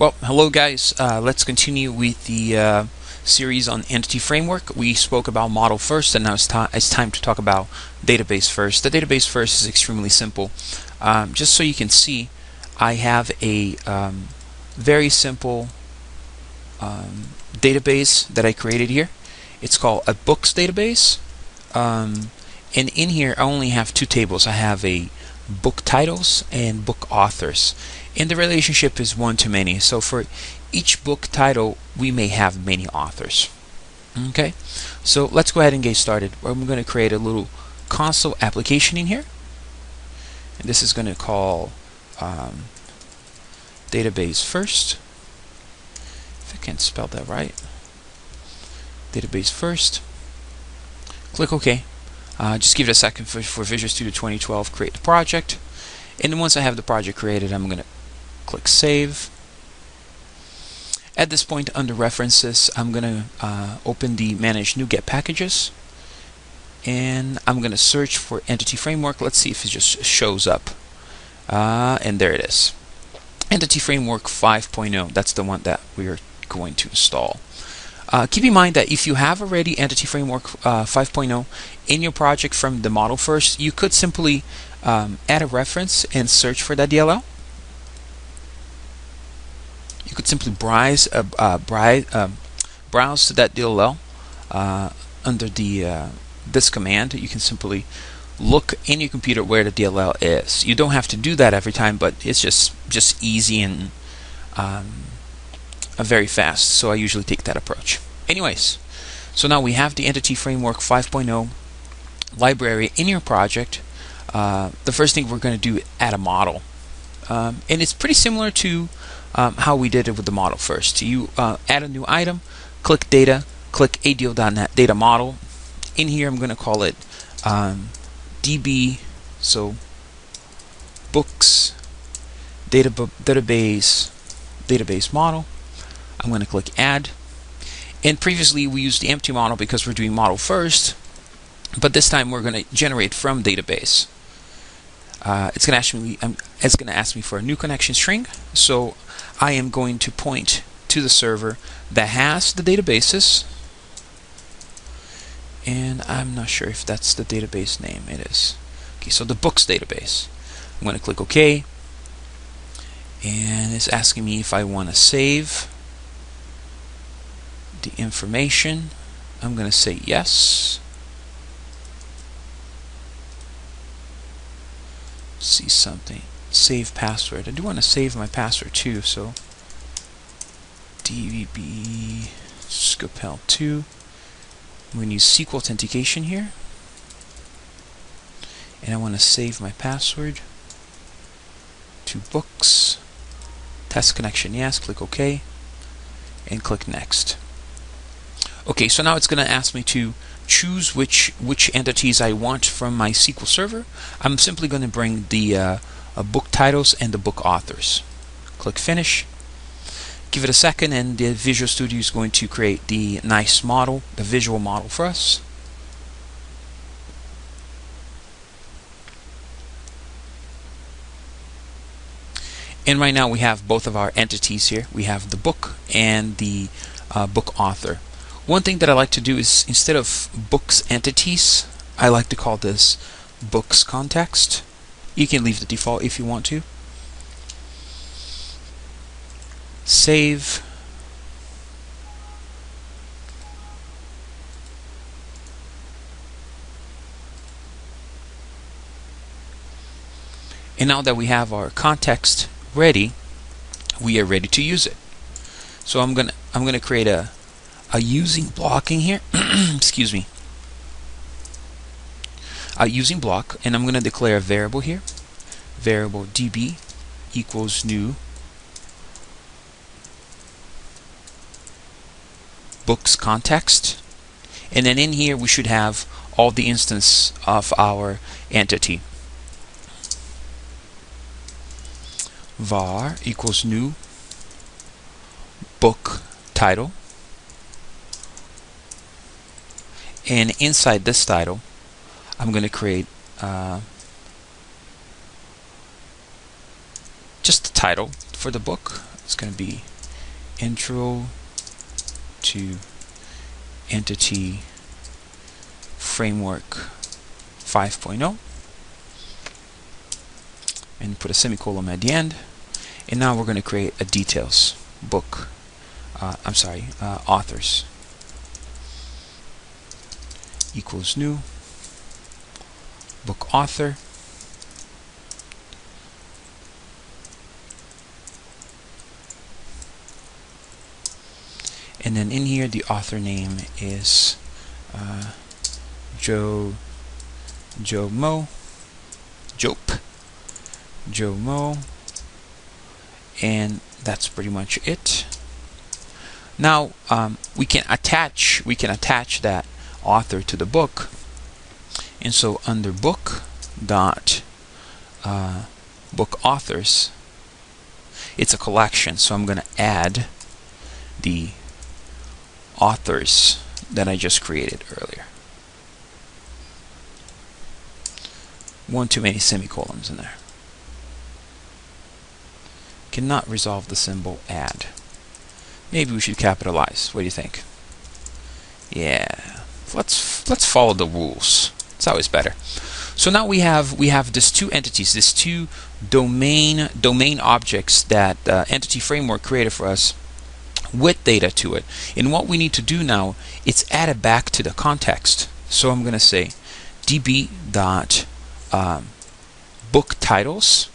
Well, hello guys. Let's continue with the series on entity framework. We spoke about model first, and now it's time to talk about database first. The database first is extremely simple. Just so you can see, I have a very simple database that I created here. It's called a books database, and in here I only have two tables. I have a book titles and book authors, and the relationship is 1 to many. So for each book title we may have many authors. Okay, so let's go ahead and get started. I'm going to create a little console application in here, and this is going to call database first, if I can spell that right. Database first. Click OK. Just give it a second for Visual Studio 2012. Create the project, and then once I have the project created, I'm going to click Save. At this point, under References, I'm going to open the Manage NuGet Packages, and I'm going to search for Entity Framework. Let's see if it just shows up. And there it is. Entity Framework 5.0. That's the one that we are going to install. Keep in mind that if you have already Entity Framework 5.0 in your project from the model first, you could simply add a reference and search for that DLL. You could simply browse to that DLL under this command. You can simply look in your computer where the DLL is. You don't have to do that every time, but it's just easy and very fast, so I usually take that approach. Anyways, so now we have the Entity Framework 5.0 library in your project. The first thing we're going to do is add a model, and it's pretty similar to how we did it with the model first. You add a new item, click Data, click ADO.NET Data Model. In here I'm going to call it DB, so Books Database Model. I'm going to click Add, and previously we used the empty model because we're doing model first, but this time we're going to generate from database. It's going to ask me for a new connection string, so I am going to point to the server that has the databases, and I'm not sure if that's the database name. It is. Okay, so the books database. I'm going to click OK, and it's asking me if I want to save the information. I'm going to say yes. See something. Save password. I do want to save my password too, so DVB Scopel 2. I'm going to use SQL authentication here, and I want to save my password to books. Test connection, yes. Click OK, and click Next. Okay, so now it's going to ask me to choose which entities I want from my SQL server. I'm simply going to bring the book titles and the book authors. Click Finish. Give it a second, and the Visual Studio is going to create the nice model, the visual model for us. And right now we have both of our entities here. We have the book and the book author. One thing that I like to do is, instead of books entities, I like to call this books context. You can leave the default if you want to. Save. And now that we have our context ready, we are ready to use it. So I'm gonna create a using block in here. Excuse me. A using block, and I'm going to declare a variable here. Variable db equals new books context, and then in here we should have all the instance of our entity. Var equals new book title, and inside this title I'm going to create just the title for the book. It's going to be Intro to Entity Framework 5.0, and put a semicolon at the end. And now we're going to create a details book. Authors equals new book author, and then in here the author name is Joe Mo, and that's pretty much it. Now we can attach that author to the book, and so under book authors, it's a collection, so I'm going to add the authors that I just created earlier. One too many semicolons in there. Cannot resolve the symbol add. Maybe we should capitalize. What do you think? Yeah, let's follow the rules. It's always better. So now we have these two entities, these two domain objects that Entity Framework created for us with data to it. And what we need to do now, it's add it back to the context. So I'm going to say db dot book titles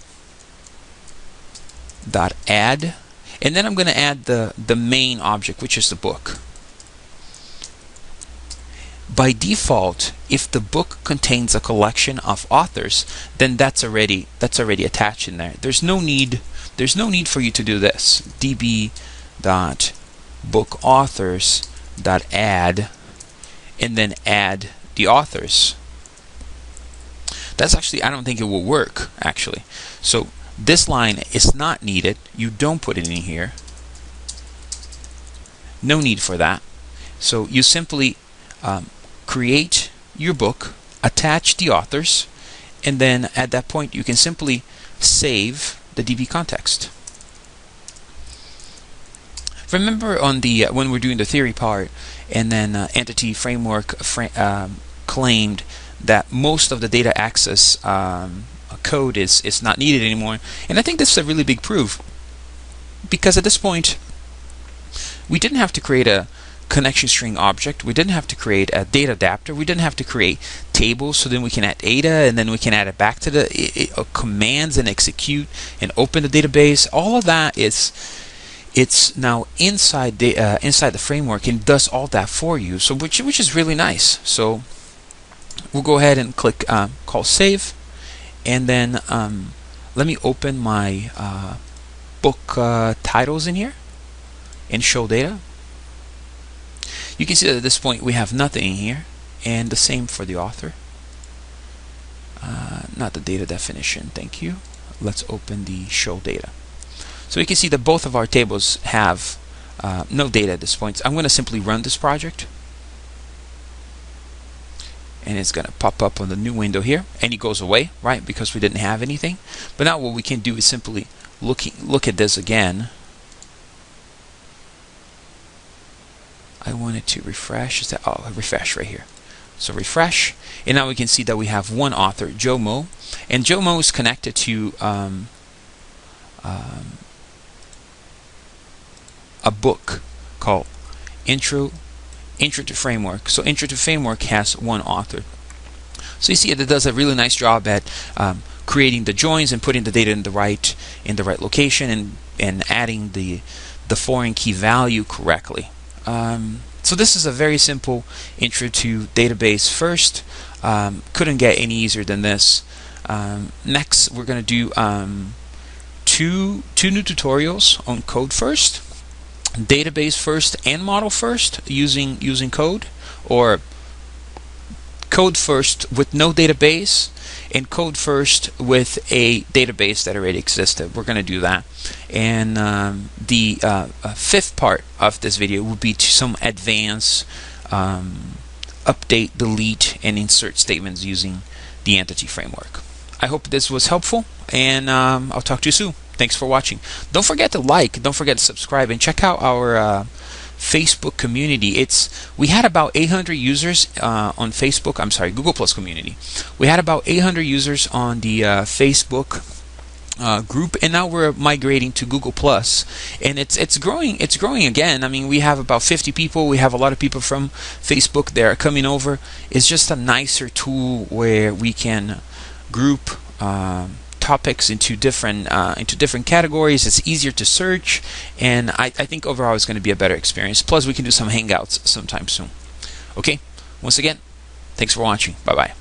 dot add, and then I'm going to add the main object, which is the book. By default, if the book contains a collection of authors, then that's already attached in there. There's no need for you to do this. db dot book authors dot add, and then add the authors. That's actually, I don't think it will work actually. So this line is not needed. You don't put it in here. No need for that. So you simply create your book, attach the authors, and then at that point you can simply save the DB context. Remember on the when we're doing the theory part, and then Entity Framework claimed that most of the data access code is not needed anymore, and I think this is a really big proof, because at this point we didn't have to create a connection string object, we didn't have to create a data adapter, we didn't have to create tables so then we can add data and then we can add it back to the commands and execute and open the database. All of that it's now inside the framework and does all that for you, so which is really nice. So we'll go ahead and click call save, and then let me open my book titles in here and show data. You can see that at this point we have nothing in here, and the same for the author. Not the data definition, thank you. Let's open the show data. So you can see that both of our tables have no data at this point. I'm going to simply run this project, and it's going to pop up on the new window here, and it goes away, right, because we didn't have anything. But now what we can do is simply look at this again. I wanted to refresh. Is that, oh, refresh right here. So refresh, and now we can see that we have one author, Joe Mo, and Joe Mo is connected to a book called Intro to Framework. So Intro to Framework has one author. So you see it does a really nice job at creating the joins and putting the data in the right location and adding the foreign key value correctly. So this is a very simple intro to database first. Couldn't get any easier than this. Next we're going to do two new tutorials on code first, database first and model first using code, or code first with no database and code first with a database that already existed. We're going to do that. And the fifth part of this video will be some advanced update, delete, and insert statements using the Entity Framework. I hope this was helpful, and I'll talk to you soon. Thanks for watching. Don't forget to like, don't forget to subscribe, and check out our Facebook community. We had about 800 users on Facebook. I'm sorry, Google Plus community. We had about 800 users on the Facebook group, and now we're migrating to Google Plus, and it's growing. It's growing again. I mean, we have about 50 people. We have a lot of people from Facebook that are coming over. It's just a nicer tool where we can group topics into different categories. It's easier to search, and I think overall it's going to be a better experience. Plus, we can do some hangouts sometime soon. Okay. Once again, thanks for watching. Bye bye.